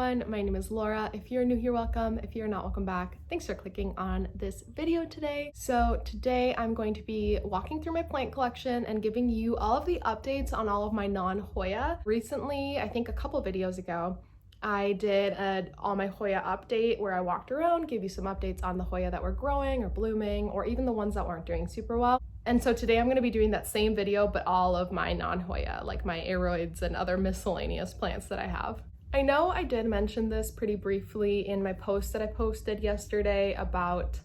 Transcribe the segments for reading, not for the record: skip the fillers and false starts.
everyone, my name is Laura. If you're new here, welcome. If you're not, welcome back. Thanks for clicking on this video today. So today I'm going to be walking through my plant collection and giving you all of the updates on all of my non-Hoya. Recently, I think a couple videos ago, I did an all my Hoya update where I walked around, gave you some updates on the Hoya that were growing or blooming, or even the ones that weren't doing super well. And so today I'm going to be doing that same video, but all of my non-Hoya, like my Aroids and other miscellaneous plants that I have. I know I did mention this pretty briefly in my post that I posted yesterday about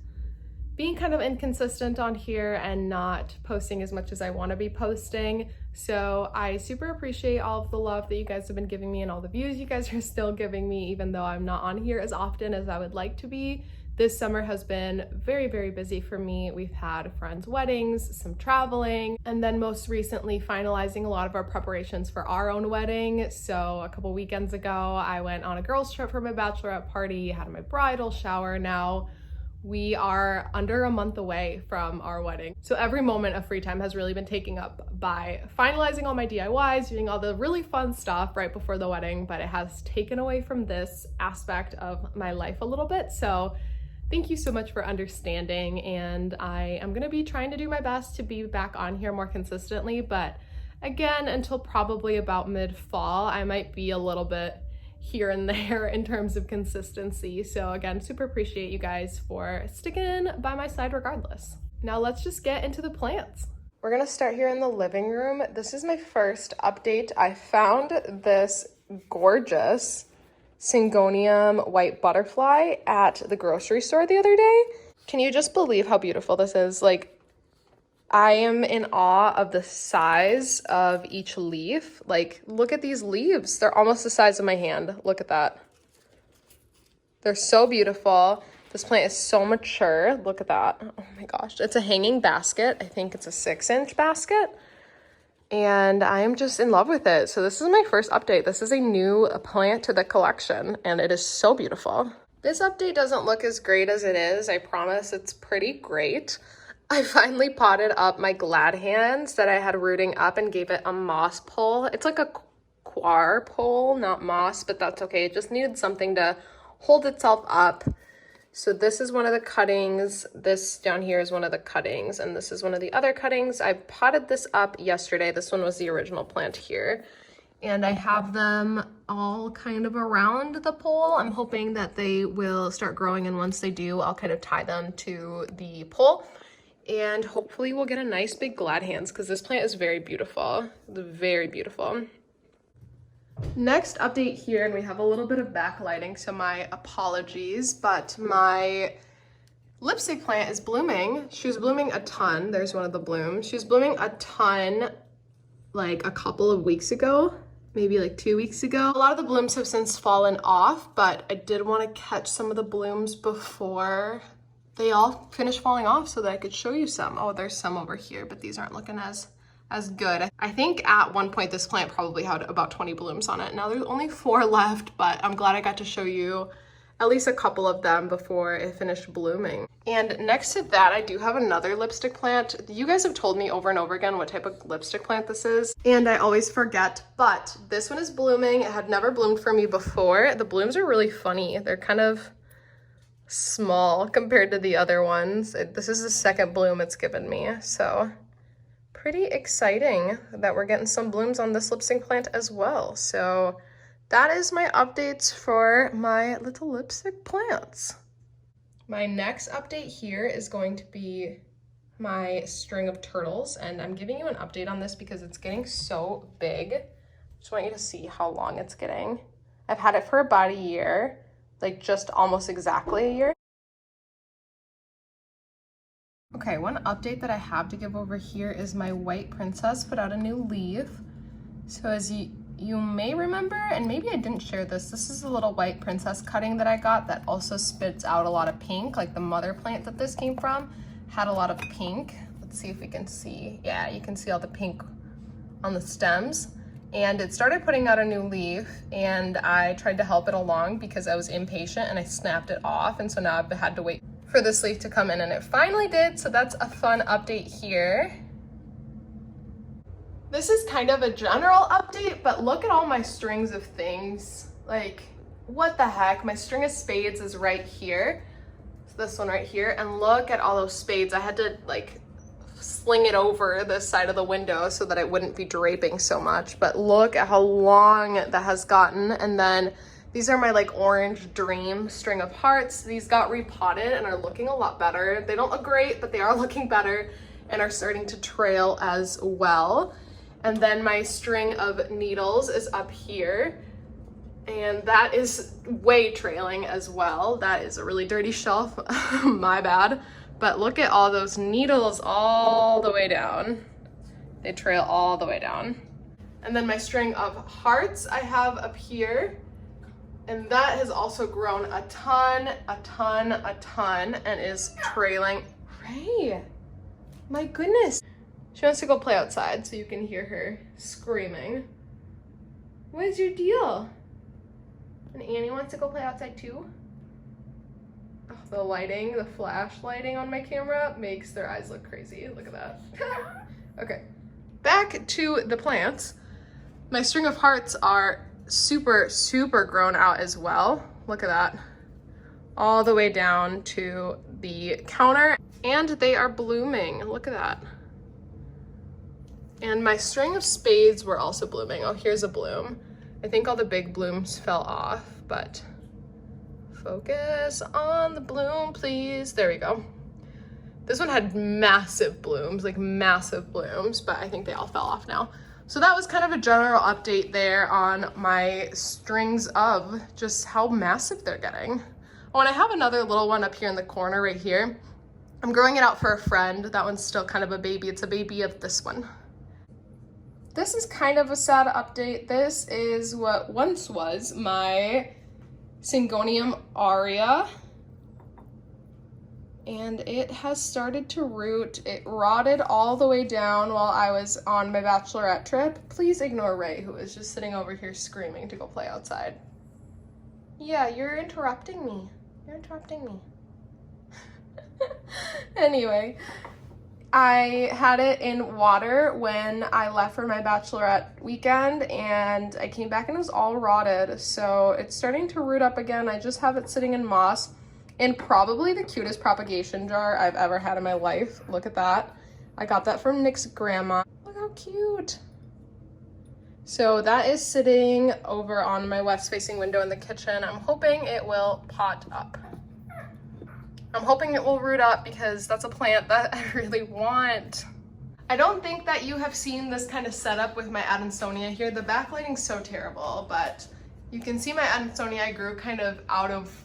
being kind of inconsistent on here and not posting as much as I want to be posting. So I super appreciate all of the love that you guys have been giving me and all the views you guys are still giving me, even though I'm not on here as often as I would like to be. This summer has been very, very busy for me. We've had friends' weddings, some traveling, and then most recently finalizing a lot of our preparations for our own wedding. So a couple weekends ago, I went on a girls' trip for my bachelorette party, had my bridal shower. Now we are under a month away from our wedding. So every moment of free time has really been taken up by finalizing all my DIYs, doing all the really fun stuff right before the wedding, but it has taken away from this aspect of my life a little bit. So thank you so much for understanding, and I am gonna be trying to do my best to be back on here more consistently, but again, until probably about mid-fall, I might be a little bit here and there in terms of consistency. So again, super appreciate you guys for sticking by my side regardless. Now let's just get into the plants. We're gonna start here in the living room. This is my first update. I found this gorgeous Syngonium white butterfly at the grocery store the other day. Can you just believe how beautiful this is? Like, I am in awe of the size of each leaf. Like, look at these leaves. They're almost the size of my hand. Look at that. They're so beautiful. This plant is so mature. Look at that. Oh my gosh. It's a hanging basket. I think it's a 6-inch basket. And I am just in love with it. So this is my first update. This is a new plant to the collection, and it is so beautiful. This update doesn't look as great as it is. I promise it's pretty great. I finally potted up my glad hands that I had rooting up and gave it a moss pole. It's like a coir pole, not moss, but that's okay. It just needed something to hold itself up. So this is one of the cuttings, this down here is one of the cuttings, and this is one of the other cuttings. I potted this up yesterday. This one was the original plant here. And I have them all kind of around the pole. I'm hoping that they will start growing, and once they do, I'll kind of tie them to the pole. And hopefully we'll get a nice big glad hands, because this plant is very beautiful, very beautiful. Next update here, and we have a little bit of backlighting, so my apologies, but my lipstick plant is blooming. She was blooming a ton. There's one of the blooms. She was blooming a ton like a couple of weeks ago, maybe like 2 weeks ago. A lot of the blooms have since fallen off, but I did want to catch some of the blooms before they all finish falling off so that I could show you some. Oh, there's some over here, but these aren't looking as good. I think at one point this plant probably had about 20 blooms on it. Now there's only 4 left, but I'm glad I got to show you at least a couple of them before it finished blooming. And next to that, I do have another lipstick plant. You guys have told me over and over again what type of lipstick plant this is, and I always forget, but this one is blooming. It had never bloomed for me before. The blooms are really funny. They're kind of small compared to the other ones. This is the second bloom it's given me, so pretty exciting that we're getting some blooms on this lipstick plant as well. So that is my updates for my little lipstick plants. My next update here is going to be my string of turtles, and I'm giving you an update on this because it's getting so big. Just want you to see how long it's getting. I've had it for about a year, like just almost exactly a year. Okay, one update that I have to give over here is my white princess put out a new leaf. So as you may remember, and maybe I didn't share this, this is a little white princess cutting that I got that also spits out a lot of pink. Like the mother plant that this came from had a lot of pink. Let's see if we can see. Yeah, you can see all the pink on the stems. And it started putting out a new leaf, and I tried to help it along because I was impatient and I snapped it off. And so now I've had to wait for this leaf to come in, and it finally did. So that's a fun update here. This is kind of a general update, but look at all my strings of things. Like, what the heck? My string of spades is right here. It's this one right here. And look at all those spades. I had to like sling it over this side of the window so that it wouldn't be draping so much. But look at how long that has gotten. And then these are my like orange dream string of hearts. These got repotted and are looking a lot better. They don't look great, but they are looking better and are starting to trail as well. And then my string of needles is up here. And that is way trailing as well. That is a really dirty shelf, my bad. But look at all those needles all the way down. They trail all the way down. And then my string of hearts I have up here. And that has also grown a ton, and is trailing. Ray, my goodness. She wants to go play outside so you can hear her screaming. What is your deal? And Annie wants to go play outside too? Oh, the lighting, the flash lighting on my camera makes their eyes look crazy. Look at that. Okay, back to the plants. My string of hearts are super grown out as well. Look at that. All the way down to the counter, and they are blooming. Look at that. And my string of spades were also blooming. Oh, here's a bloom. I think all the big blooms fell off, but focus on the bloom, please. There we go. This one had massive blooms, like massive blooms, but I think they all fell off now. So that was kind of a general update there on my strings of just how massive they're getting. Oh, and I have another little one up here in the corner right here. I'm growing it out for a friend. That one's still kind of a baby. It's a baby of this one. This is kind of a sad update. This is what once was my Syngonium aurea. And it has started to root. It rotted all the way down while I was on my bachelorette trip. Please ignore Ray, who is just sitting over here screaming to go play outside. Yeah, you're interrupting me. You're interrupting me. Anyway, I had it in water when I left for my bachelorette weekend, and I came back and it was all rotted. So it's starting to root up again. I just have it sitting in moss. In probably the cutest propagation jar I've ever had in my life. Look at that. I got that from Nick's grandma. Look how cute. So that is sitting over on my west-facing window in the kitchen. I'm hoping it will pot up. I'm hoping it will root up because that's a plant that I really want. I don't think that you have seen this kind of setup with my Adansonia here. The backlighting's so terrible, but you can see my Adansonia grew kind of out of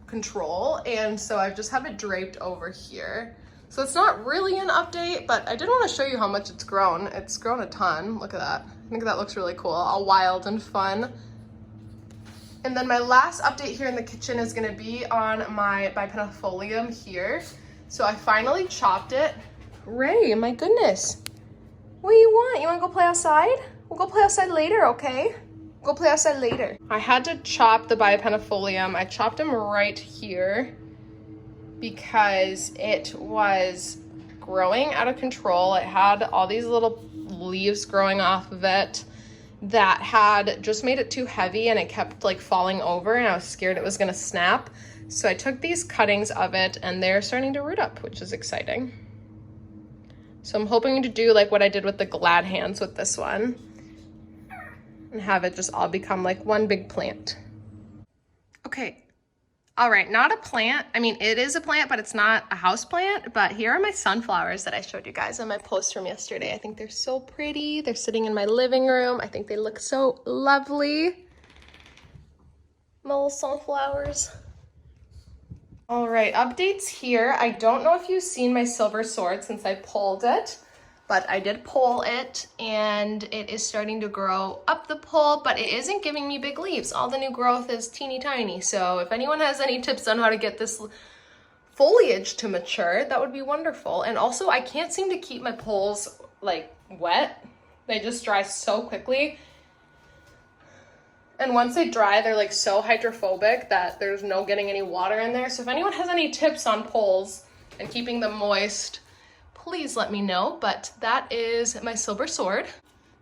control, and so I've just have it draped over here. So it's not really an update, but I did want to show you how much it's grown. It's grown a ton. Look at that. I think that looks really cool, all wild and fun. And then my last update here in the kitchen is going to be on my bipennifolium here. So I finally chopped it. Ray, my goodness. What do you want? You want to go play outside? We'll go play outside later, okay? Go play outside later. I had to chop the bipennifolium. I chopped him right here because it was growing out of control. It had all these little leaves growing off of it that had just made it too heavy, and it kept like falling over, and I was scared it was gonna snap. So I took these cuttings of it and they're starting to root up, which is exciting. So I'm hoping to do like what I did with the glad hands with this one and have it just all become like one big plant. Okay, all right, not a plant. I mean, it is a plant, but it's not a house plant. But here are my sunflowers that I showed you guys in my post from yesterday. I think they're so pretty. They're sitting in my living room. I think they look so lovely. My little sunflowers. All right, updates here. I don't know if you've seen my silver sword since I pulled it, but I did pull it and it is starting to grow up the pole, but it isn't giving me big leaves. All the new growth is teeny tiny. So if anyone has any tips on how to get this foliage to mature, that would be wonderful. And also I can't seem to keep my poles like wet. They just dry so quickly. And once they dry, they're like so hydrophobic that there's no getting any water in there. So if anyone has any tips on poles and keeping them moist, please let me know. But that is my silver sword.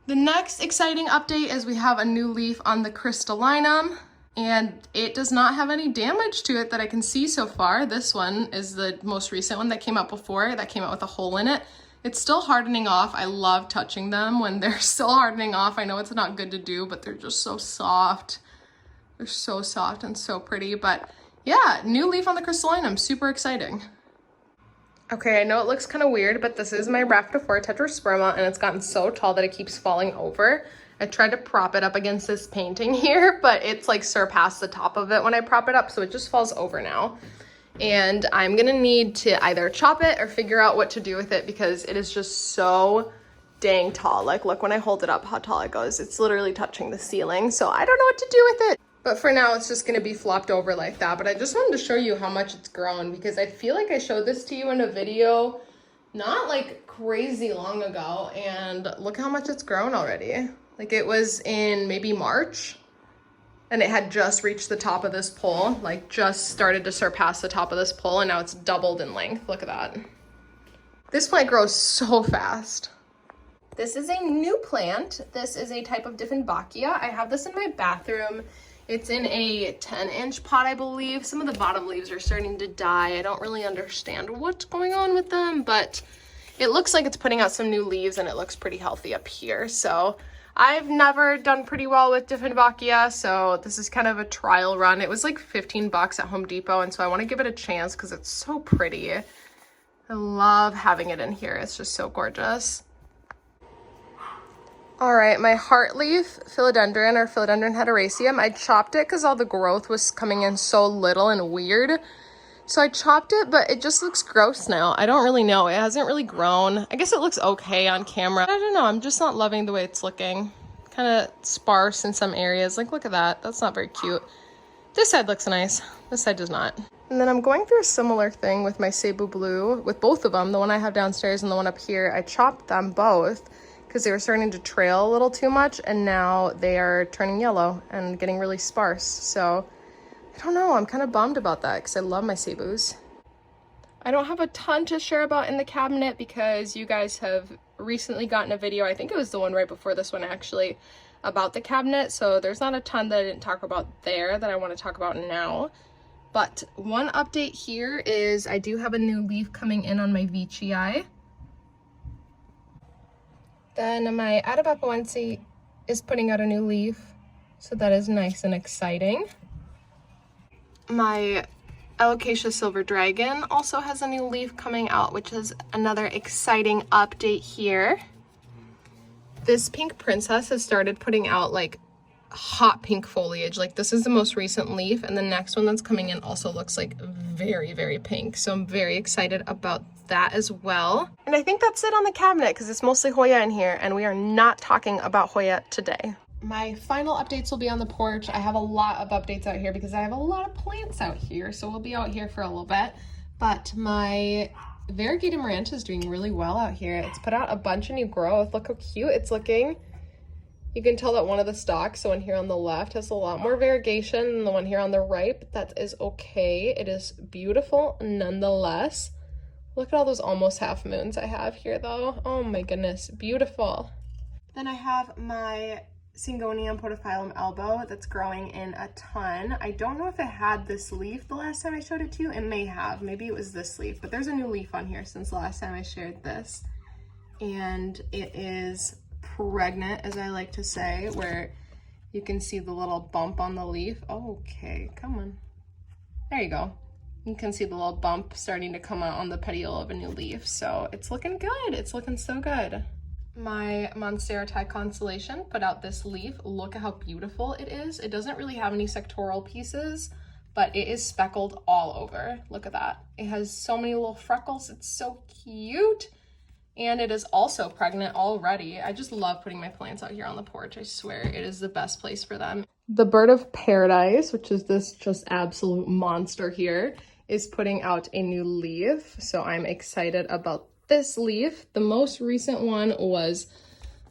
The next exciting update is we have a new leaf on the crystallinum. And it does not have any damage to it that I can see so far. This one is the most recent one that came out before, that came out with a hole in it. It's still hardening off. I love touching them when they're still hardening off. I know it's not good to do, but they're just so soft. They're so soft and so pretty. But yeah, new leaf on the crystallinum, super exciting. Okay, I know it looks kind of weird, but this is my Rhaphidophora tetrasperma, and it's gotten so tall that it keeps falling over. I tried to prop it up against this painting here, but it's like surpassed the top of it when I prop it up, so it just falls over now. And I'm gonna need to either chop it or figure out what to do with it because it is just so dang tall. Like, look, when I hold it up, how tall it goes. It's literally touching the ceiling, so I don't know what to do with it. But for now, it's just gonna be flopped over like that. But I just wanted to show you how much it's grown because I feel like I showed this to you in a video not like crazy long ago, and look how much it's grown already. Like, it was in maybe March, and it had just reached the top of this pole, like just started to surpass the top of this pole, and now it's doubled in length. Look at that. This plant grows so fast. This is a new plant. This is a type of Dieffenbachia. I have this in my bathroom. It's in a 10-inch pot, I believe. Some of the bottom leaves are starting to die. I don't really understand what's going on with them, but it looks like it's putting out some new leaves, and it looks pretty healthy up here. So I've never done pretty well with Dieffenbachia, so this is kind of a trial run. It was like 15 bucks at Home Depot, and so I want to give it a chance because it's so pretty. I love having it in here. It's just so gorgeous. All right, my heart leaf philodendron, or Philodendron hederaceum, I chopped it because all the growth was coming in so little and weird. So I chopped it, but it just looks gross now. I don't really know. It hasn't really grown. I guess it looks okay on camera. I don't know. I'm just not loving the way it's looking. Kind of sparse in some areas. Like, look at that. That's not very cute. This side looks nice. This side does not. And then I'm going through a similar thing with my Cebu Blue, with both of them, the one I have downstairs and the one up here. I chopped them both because they were starting to trail a little too much, and now they are turning yellow and getting really sparse. So I don't know, I'm kind of bummed about that because I love my Cebus. I don't have a ton to share about in the cabinet because you guys have recently gotten a video, I think it was the one right before this one actually, about the cabinet. So there's not a ton that I didn't talk about there that I want to talk about now. But one update here is I do have a new leaf coming in on my Veitchii. Then my Atabapoense is putting out a new leaf, so that is nice and exciting. My Alocasia Silver Dragon also has a new leaf coming out, which is another exciting update here. This Pink Princess has started putting out like hot pink foliage. Like, this is the most recent leaf, and the next one that's coming in also looks like very, very pink. So I'm very excited about that as well. And I think that's it on the cabinet because it's mostly Hoya in here, and we are not talking about Hoya today. My final updates will be on the porch. I have a lot of updates out here because I have a lot of plants out here, so we'll be out here for a little bit. But my variegated Maranta is doing really well out here. It's put out a bunch of new growth. Look how cute it's looking. You can tell that one of the stalks, the one here on the left, has a lot more variegation than the one here on the right, but that is okay. It is beautiful nonetheless. Look at all those almost half moons I have here though. Oh my goodness, beautiful. Then I have my Syngonium podophyllum elbow that's growing in a ton. I don't know if it had this leaf the last time I showed it to you. It may have, maybe it was this leaf, but there's a new leaf on here since the last time I shared this. And it is pregnant, as I like to say, where you can see the little bump on the leaf. Okay, come on. There you go. You can see the little bump starting to come out on the petiole of a new leaf. So it's looking good. It's looking so good. My Monstera constellation put out this leaf. Look at how beautiful it is. It doesn't really have any sectoral pieces, but it is speckled all over. Look at that. It has so many little freckles. It's so cute. And it is also pregnant already. I just love putting my plants out here on the porch. I swear it is the best place for them. The Bird of Paradise, which is this just absolute monster here, is putting out a new leaf. So I'm excited about this leaf. The most recent one was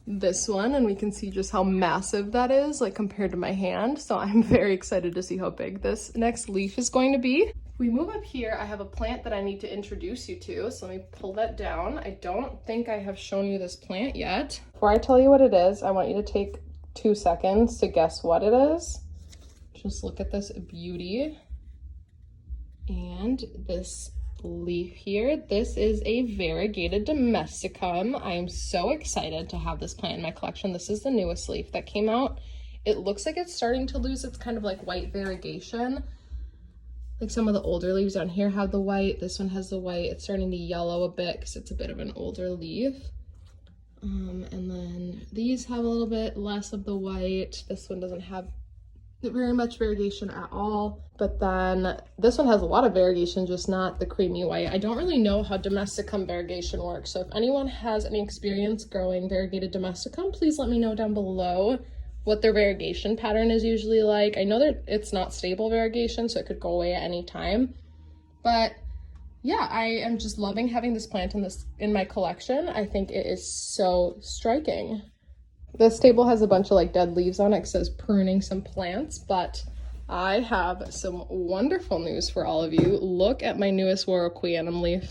this one, and we can see just how massive that is, like compared to my hand. So I'm very excited to see how big this next leaf is going to be. If we move up here, I have a plant that I need to introduce you to. So let me pull that down. I don't think I have shown you this plant yet. Before I tell you what it is, I want you to take 2 seconds to guess what it is. Just look at this beauty. And this leaf here, this is a variegated domesticum. I am so excited to have this plant in my collection. This is the newest leaf that came out. It looks like it's starting to lose its kind of like white variegation. Like some of the older leaves down here have the white. This one has the white. It's starting to yellow a bit because it's a bit of an older leaf. And then these have a little bit less of the white. This one doesn't have very much variegation at all, but then this one has a lot of variegation, just not the creamy white. I don't really know how domesticum variegation works, so if anyone has any experience growing variegated domesticum, please let me know down below what their variegation pattern is usually like. I know that it's not stable variegation, so it could go away at any time, but yeah, I am just loving having this plant in my collection. I think it is so striking. This table has a bunch of like dead leaves on it. It says pruning some plants, but I have some wonderful news for all of you. Look at my newest Warroqueanum leaf.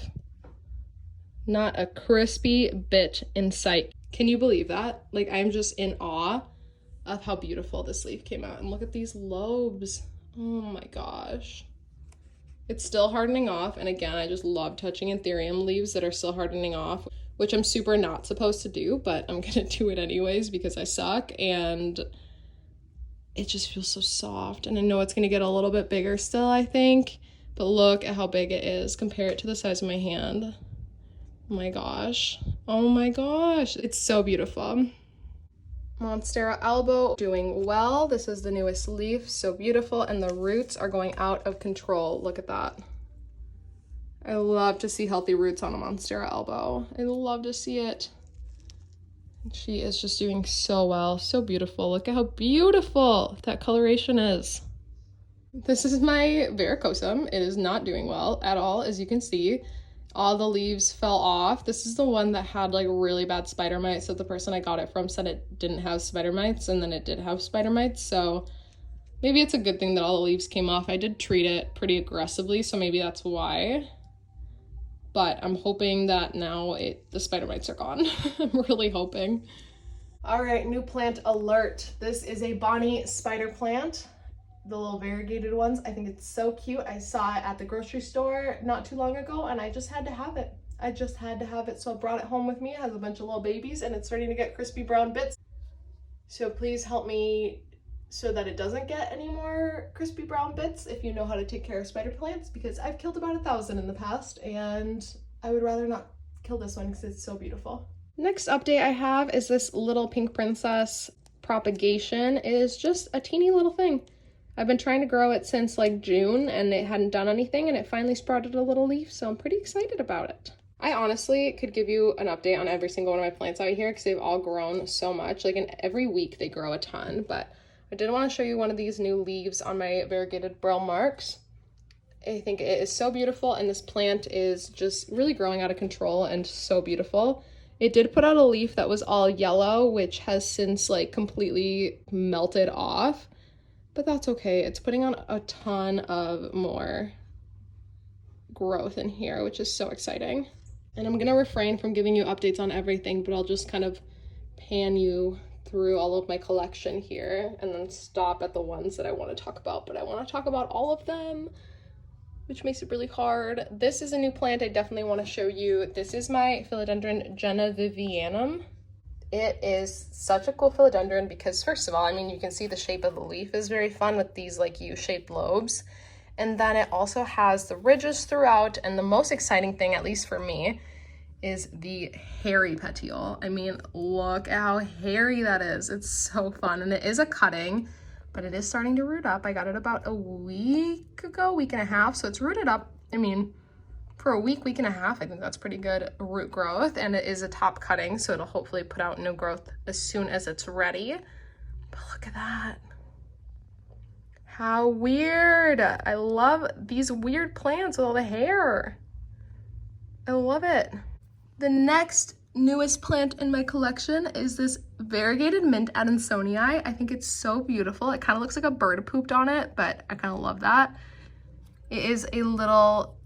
Not a crispy bit in sight. Can you believe that? Like, I'm just in awe of how beautiful this leaf came out. And look at these lobes. Oh my gosh. It's still hardening off. And again, I just love touching Anthurium leaves that are still hardening off, which I'm super not supposed to do, but I'm gonna do it anyways because I suck, and it just feels so soft. And I know it's gonna get a little bit bigger still, I think, but look at how big it is. Compare it to the size of my hand. Oh my gosh. Oh my gosh. It's so beautiful. Monstera elbow doing well. This is the newest leaf, so beautiful, and the roots are going out of control. Look at that. I love to see healthy roots on a Monstera elbow. I love to see it. She is just doing so well, so beautiful. Look at how beautiful that coloration is. This is my varicosum. It is not doing well at all, as you can see. All the leaves fell off. This is the one that had like really bad spider mites. So the person I got it from said it didn't have spider mites, and then it did have spider mites. So maybe it's a good thing that all the leaves came off. I did treat it pretty aggressively, so maybe that's why. But I'm hoping that now the spider mites are gone. I'm really hoping. All right, new plant alert. This is a Bonnie spider plant. The little variegated ones. I think it's so cute. I saw it at the grocery store not too long ago, and I just had to have it. I just had to have it, so I brought it home with me. It has a bunch of little babies, and it's starting to get crispy brown bits. So please help me so that it doesn't get any more crispy brown bits if you know how to take care of spider plants, because I've killed about 1,000 in the past, and I would rather not kill this one because it's so beautiful. Next update I have is this little pink princess propagation. It is just a teeny little thing. I've been trying to grow it since like June, and it hadn't done anything, and it finally sprouted a little leaf, so I'm pretty excited about it. I honestly could give you an update on every single one of my plants out here because they've all grown so much. Like every week they grow a ton, but I did want to show you one of these new leaves on my variegated Brill Marks. I think it is so beautiful, and this plant is just really growing out of control and so beautiful. It did put out a leaf that was all yellow, which has since like completely melted off. But that's okay. It's putting on a ton of more growth in here, which is so exciting. And I'm gonna refrain from giving you updates on everything, but I'll just kind of pan you through all of my collection here and then stop at the ones that I want to talk about. But I want to talk about all of them, which makes it really hard. This is a new plant I definitely want to show you. This is my Philodendron Genevivianum. It is such a cool philodendron because, first of all, I mean, you can see the shape of the leaf is very fun with these like U-shaped lobes. And then it also has the ridges throughout. And the most exciting thing, at least for me, is the hairy petiole. I mean, look at how hairy that is. It's so fun. And it is a cutting, but it is starting to root up. I got it about a week ago, week and a half. So it's rooted up. I mean, for a week and a half, I think that's pretty good root growth, and it is a top cutting, so it'll hopefully put out new growth as soon as it's ready. But look at that. How weird. I love these weird plants with all the hair. I love it. The next newest plant in my collection is this variegated mint Adansonii. I think it's so beautiful. It kind of looks like a bird pooped on it, but I kind of love that. It is a little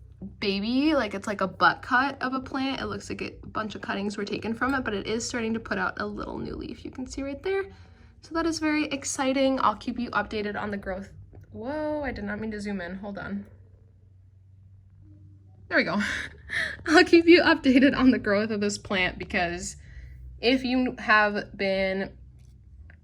baby, like it's like a butt cut of a plant. It looks like a bunch of cuttings were taken from it, but it is starting to put out a little new leaf. You can see right there. So that is very exciting. I'll keep you updated on the growth Whoa, I did not mean to zoom in. Hold on. There we go. I'll keep you updated on the growth of this plant because if you have been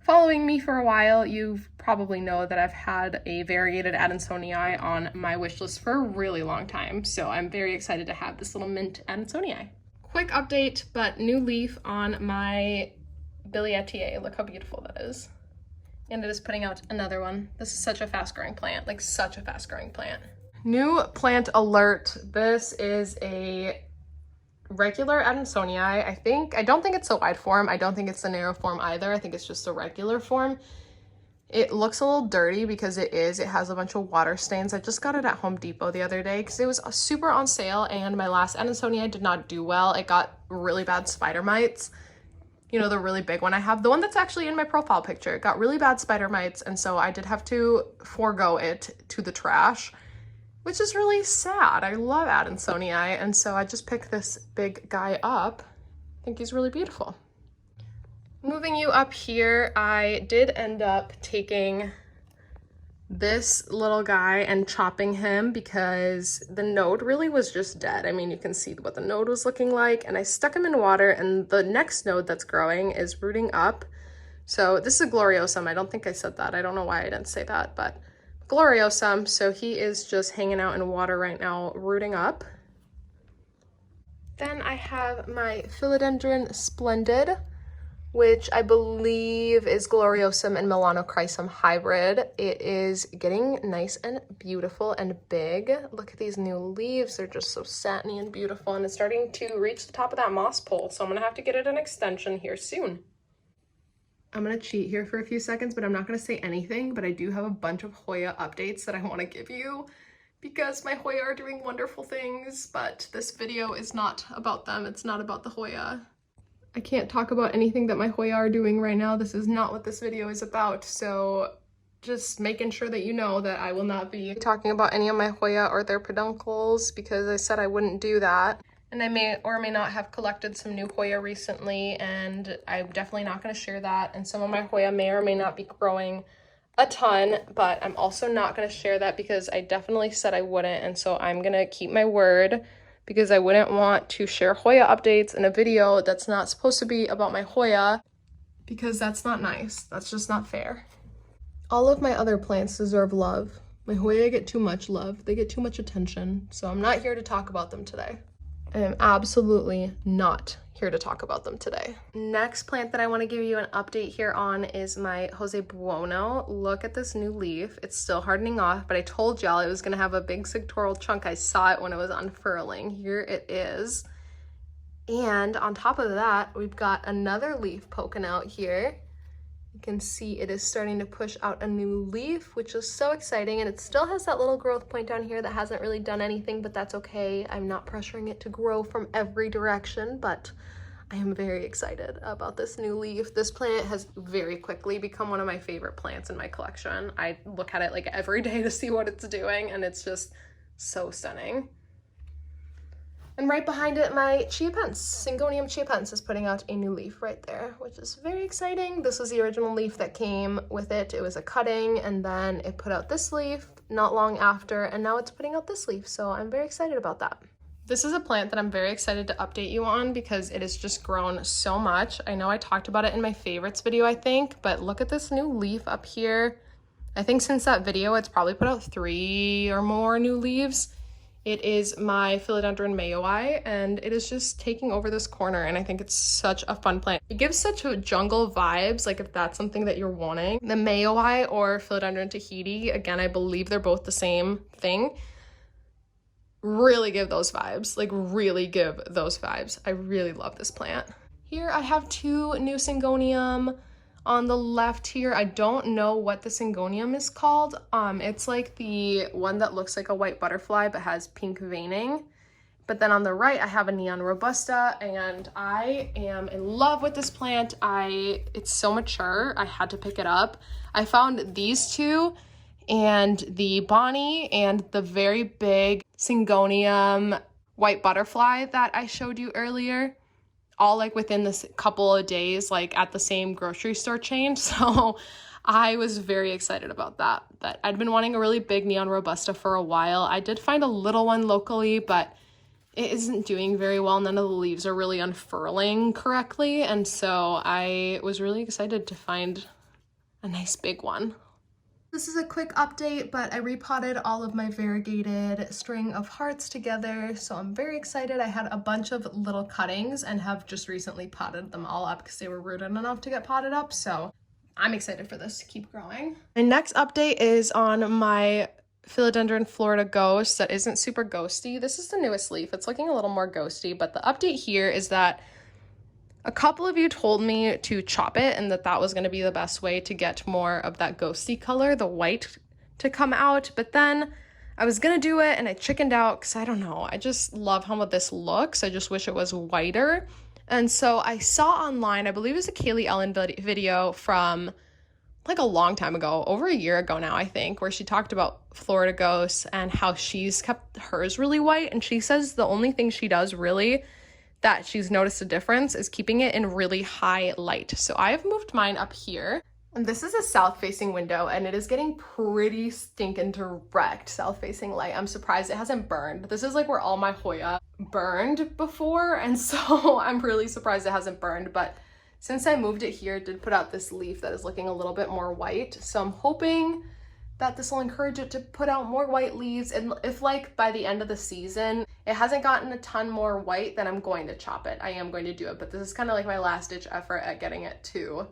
following me for a while, you probably know that I've had a variegated Adansonii on my wish list for a really long time. So I'm very excited to have this little mint Adansonii. Quick update, but new leaf on my Billietier. Look how beautiful that is. And it is putting out another one. This is such a fast growing plant, like such a fast growing plant. New plant alert. This is a regular Adansonii. I don't think it's the wide form. I don't think it's the narrow form either. I think it's just the regular form. It looks a little dirty because it has a bunch of water stains. I just got it at Home Depot the other day because it was super on sale and my last Adansonii did not do well. It got really bad spider mites. You know, the really big one I have, the one that's actually in my profile picture. It got really bad spider mites and so I did have to forego it to the trash, which is really sad. I love Adansonii and so I just picked this big guy up. I think he's really beautiful. Moving you up here, I did end up taking this little guy and chopping him because the node really was just dead. I mean, you can see what the node was looking like, and I stuck him in water and the next node that's growing is rooting up. So this is a gloriosum. I don't think I said that. I don't know why I didn't say that, but gloriosum. So he is just hanging out in water right now, rooting up. Then I have my Philodendron Splendid, which I believe is Gloriosum and Melanochrysum hybrid. It is getting nice and beautiful and big. Look at these new leaves. They're just so satiny and beautiful, and it's starting to reach the top of that moss pole, so I'm gonna have to get it an extension here soon. I'm gonna cheat here for a few seconds, but I'm not gonna say anything, but I do have a bunch of Hoya updates that I wanna give you because my Hoya are doing wonderful things, but this video is not about them. It's not about the Hoya. I can't talk about anything that my Hoya are doing right now. This is not what this video is about, so just making sure that you know that I will not be talking about any of my Hoya or their peduncles because I said I wouldn't do that. And I may or may not have collected some new Hoya recently, and I'm definitely not going to share that. And some of my Hoya may or may not be growing a ton, but I'm also not going to share that because I definitely said I wouldn't, and so I'm going to keep my word, because I wouldn't want to share Hoya updates in a video that's not supposed to be about my Hoya, because that's not nice. That's just not fair. All of my other plants deserve love. My Hoya get too much love. They get too much attention, so I'm not here to talk about them today. I am absolutely not here to talk about them today. Next plant that I want to give you an update here on is my Jose Buono. Look at this new leaf. It's still hardening off, but I told y'all it was going to have a big sectoral chunk. I saw it when it was unfurling. Here it is. And on top of that, we've got another leaf poking out here. You can see it is starting to push out a new leaf, which is so exciting. And it still has that little growth point down here that hasn't really done anything, but that's okay. I'm not pressuring it to grow from every direction, but I am very excited about this new leaf. This plant has very quickly become one of my favorite plants in my collection. I look at it like every day to see what it's doing, and it's just so stunning. And right behind it, my Chiapense, Syngonium Chiapense, is putting out a new leaf right there, which is very exciting. This was the original leaf that came with it. It was a cutting, and then it put out this leaf not long after, and now it's putting out this leaf, so I'm very excited about that. This is a plant that I'm very excited to update you on because it has just grown so much. I know I talked about it in my favorites video, I think, but look at this new leaf up here. I think since that video, it's probably put out 3 or more new leaves. It is my Philodendron mayoi, and it is just taking over this corner, and I think it's such a fun plant. It gives such a jungle vibes, like if that's something that you're wanting. The mayoi or Philodendron Tahiti, again, I believe they're both the same thing, really give those vibes, like really give those vibes. I really love this plant. Here I have 2 new Syngonium. On the left here, I don't know what the Syngonium is called. It's like the one that looks like a white butterfly but has pink veining. But then on the right, I have a Neon Robusta, and I am in love with this plant. It's so mature, I had to pick it up. I found these 2, and the Bonnie and the very big Syngonium white butterfly that I showed you earlier, all like within this couple of days, like at the same grocery store chain. So I was very excited about that. But I'd been wanting a really big neon robusta for a while. I did find a little one locally, but it isn't doing very well. None of the leaves are really unfurling correctly. And so I was really excited to find a nice big one. This is a quick update, but I repotted all of my variegated string of hearts together, so I'm very excited. I had a bunch of little cuttings and have just recently potted them all up because they were rooted enough to get potted up, so I'm excited for this to keep growing. My next update is on my Philodendron Florida Ghost that isn't super ghosty. This is the newest leaf. It's looking a little more ghosty, but the update here is that a couple of you told me to chop it and that was going to be the best way to get more of that ghosty color, the white, to come out. But then I was going to do it and I chickened out because I don't know. I just love how this looks. I just wish it was whiter. And so I saw online, I believe it was a Kaylee Ellen video from like a long time ago, over a year ago now, I think, where she talked about Florida ghosts and how she's kept hers really white. And she says the only thing she does really that she's noticed a difference is keeping it in really high light. So I have moved mine up here. And this is a south-facing window, and it is getting pretty stinking direct south-facing light. I'm surprised it hasn't burned. This is like where all my Hoya burned before, and so I'm really surprised it hasn't burned. But since I moved it here, it did put out this leaf that is looking a little bit more white. So I'm hoping that this will encourage it to put out more white leaves. And if like by the end of the season, it hasn't gotten a ton more white, then I'm going to chop it. I am going to do it, but this is kind of like my last ditch effort at getting it to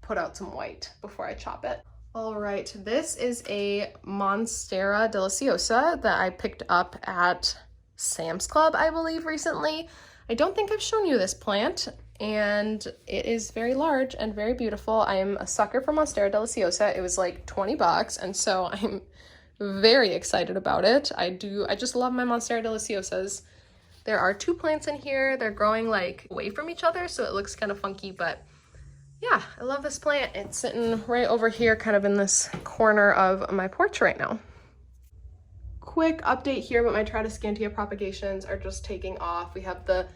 put out some white before I chop it. All right, this is a Monstera deliciosa that I picked up at Sam's Club, I believe, recently. I don't think I've shown you this plant, and it is very large and very beautiful. I am a sucker for Monstera deliciosa. It was like 20 bucks, and so I'm very excited about it. I just love my Monstera deliciosas. There are 2 plants in here. They're growing like away from each other, so it looks kind of funky, but yeah, I love this plant. It's sitting right over here, kind of in this corner of my porch right now. Quick update here, but my Tradescantia propagations are just taking off. We have the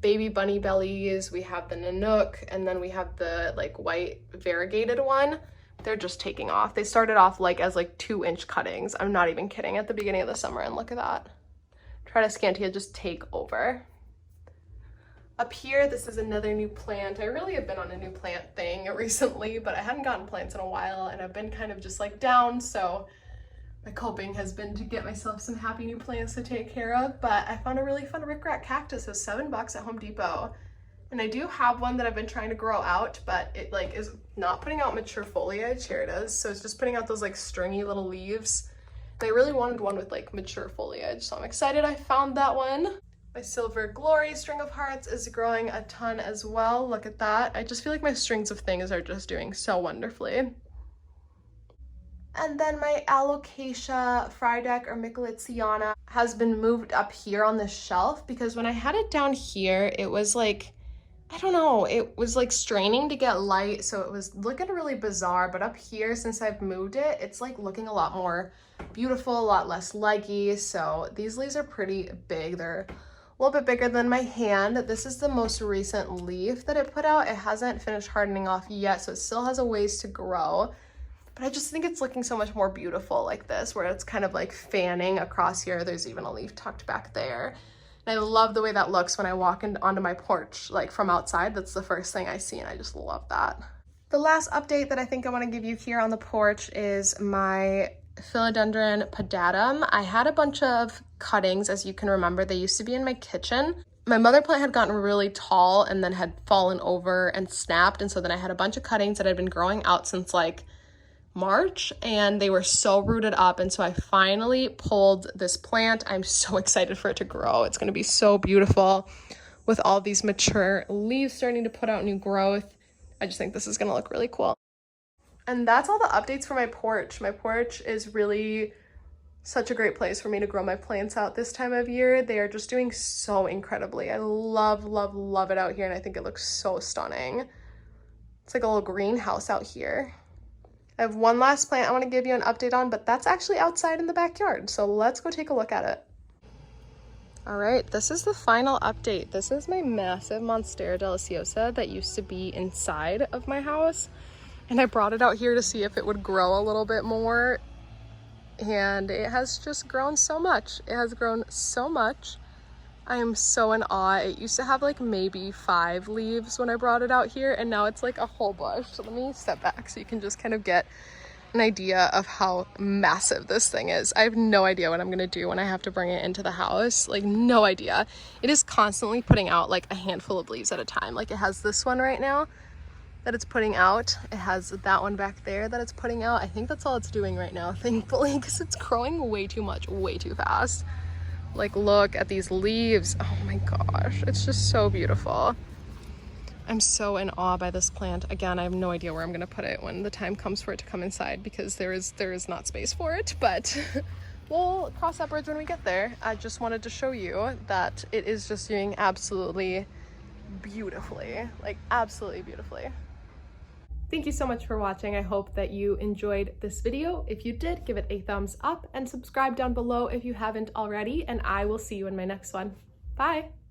baby bunny bellies, we have the Nanook, and then we have the like white variegated one. They're just taking off. They started off like as like 2-inch cuttings. I'm not even kidding, at the beginning of the summer, and look at that. Tradescantia just take over. Up here, this is another new plant. I really have been on a new plant thing recently, but I hadn't gotten plants in a while, and I've been kind of just like down, so my coping has been to get myself some happy new plants to take care of. But I found a really fun rickrack cactus. It was $7 at Home Depot. And I do have one that I've been trying to grow out, but it like is not putting out mature foliage. Here it is. So it's just putting out those like stringy little leaves. And I really wanted one with like mature foliage. So I'm excited I found that one. My Silver Glory string of hearts is growing a ton as well. Look at that. I just feel like my strings of things are just doing so wonderfully. And then my Alocasia Frydek or Micholitziana has been moved up here on the shelf because when I had it down here, it was like, I don't know, it was like straining to get light, so it was looking really bizarre. But up here, since I've moved it, it's like looking a lot more beautiful, a lot less leggy. So these leaves are pretty big. They're a little bit bigger than my hand. This is the most recent leaf that it put out. It hasn't finished hardening off yet, so it still has a ways to grow. But I just think it's looking so much more beautiful like this, where it's kind of like fanning across here. There's even a leaf tucked back there. And I love the way that looks when I walk onto my porch, like from outside. That's the first thing I see, and I just love that. The last update that I think I want to give you here on the porch is my Philodendron pedatum. I had a bunch of cuttings, as you can remember. They used to be in my kitchen. My mother plant had gotten really tall and then had fallen over and snapped, and so then I had a bunch of cuttings that had been growing out since like March, and they were so rooted up, and so I finally pulled this plant. I'm so excited for it to grow. It's going to be so beautiful with all these mature leaves starting to put out new growth. I just think this is going to look really cool. And that's all the updates for my porch. My porch is really such a great place for me to grow my plants out this time of year. They are just doing so incredibly. I love, love, love it out here, and I think it looks so stunning. It's like a little greenhouse out here. I have one last plant I want to give you an update on, but that's actually outside in the backyard. So let's go take a look at it. All right, this is the final update. This is my massive Monstera deliciosa that used to be inside of my house. and I brought it out here to see if it would grow a little bit more, and it has just grown so much. It has grown so much. I am so in awe. It used to have like maybe 5 leaves when I brought it out here, and now it's like a whole bush. So let me step back so you can just kind of get an idea of how massive this thing is. I have no idea what I'm gonna do when I have to bring it into the house. Like, no idea. It is constantly putting out like a handful of leaves at a time. Like, it has this one right now that it's putting out. It has that one back there that it's putting out. I think that's all it's doing right now, thankfully, because it's growing way too much, way too fast. Like, look at these leaves. Oh my gosh, it's just so beautiful. I'm so in awe by this plant. Again, I have no idea where I'm gonna put it when the time comes for it to come inside, because there is not space for it, but we'll cross that bridge when we get there. I just wanted to show you that it is just doing absolutely beautifully, like absolutely beautifully. Thank you so much for watching. I hope that you enjoyed this video. If you did, give it a thumbs up and subscribe down below if you haven't already, and I will see you in my next one. Bye.